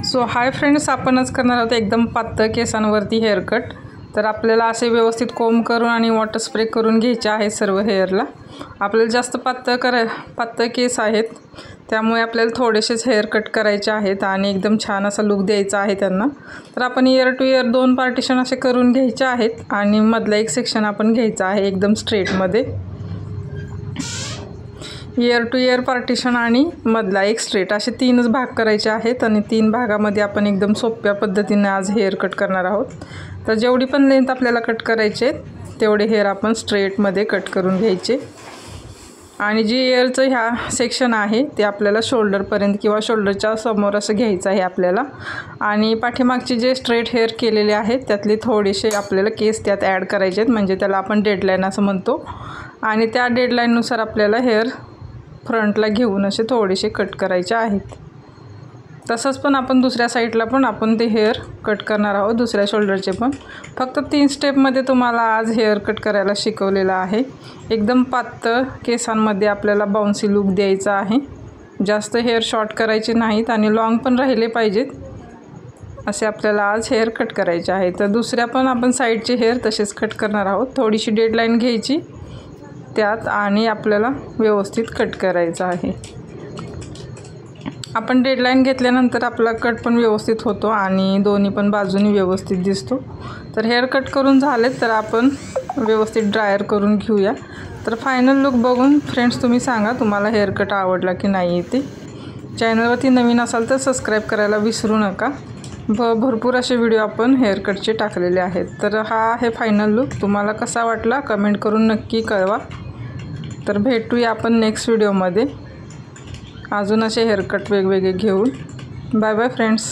So hi friends, आपण आज करणार आहोत एकदम पातळ केसांवरती हेअर कट। तर आपल्याला असे व्यवस्थित कोंब करून आणि वॉटर स्प्रे करून घ्यायचे आहे सर्व हेअरला। आपल्याला जास्त पातळ केस आहेत, त्यामुळे आपल्याला थोडेसेच हेअर कट करायचे आहेत आणि एकदम छान असा लुक द्यायचा आहे त्यांना। तर आपण इयर टू इयर दोन पार्टिशन असे करून घ्यायचे आहेत आणि मधला एक सेक्शन आपण घ्यायचा आहे एकदम स्ट्रेट मध्ये। इयर टू इयर पार्टिशन आणि मधला एक स्ट्रेट असे तीनच भाग करायचे आहेत आणि तीन भागामध्ये आपण एकदम सोप्या पद्धतीने आज हेअर कट करणार आहोत। तर जेवढी पण लेंथ आपल्याला कट करायचे तेवढे हेअर आपण स्ट्रेट मध्ये कट करून घ्यायचे। आणि जी इयरचं ह्या सेक्शन आहे ते आपल्याला शोल्डर पर्यंत किंवा शोल्डरच्या समोर असं घ्यायचं आहे आपल्याला। आणि पाठीमागचे जे स्ट्रेट हेअर केलेले आहेत त्यातले थोडेसे आपल्याला केस त्यात ॲड करायचे आहेत, म्हणजे त्याला आपण डेडलाईन असं म्हणतो। आणि त्या डेडलाईननुसार आपल्याला हेअर फ्रंटला घेऊन असे थोडेसे कट करायचे आहेत। तसंच पण आपण दुसऱ्या साईडला पण आपण ते हेअर कट करणार आहोत, दुसऱ्या शोल्डरचे पण। फक्त 3 स्टेपमध्ये तुम्हाला आज हेअर कट करायला शिकवलेलं आहे। एकदम पातळ केसांमध्ये आपल्याला बाउन्सी लुक द्यायचा आहे। जास्त हेअर शॉर्ट करायचे नाहीत आणि लॉंग पण राहिले पाहिजेत असे आपल्याला आज हेअर कट करायचे आहे। तर दुसऱ्या पण आपण साईडचे हेअर तसेच कट करणार आहोत। थोडीशी डेडलाईन घ्यायची त्यात आणि आपल्याला व्यवस्थित कट करायचा आहे। आपण डेडलाईन घेतल्यानंतर आपला कट पण व्यवस्थित होतो आणि दोन्ही पण बाजूनी व्यवस्थित दिसतो। तर हेअर कट करून झाले तर आपण व्यवस्थित ड्रायर करून घेऊया। तर फायनल लुक बघून फ्रेंड्स तुम्ही सांगा तुम्हाला हेअर कट आवडला की नाही ते। चॅनलवरती नवीन असाल तर सबस्क्राइब करायला विसरू नका। भरपूर असे व्हिडिओ आपण हेअर कटचे टाकलेले आहेत। तर हा आहे फायनल लुक, तुम्हाला कसा वाटला कमेंट करून नक्की कळवा। तर भेटूया आपण नेक्स्ट व्हिडिओमध्ये अजून असे हेअर कट वेगवेगळे घेऊन। Bye bye friends.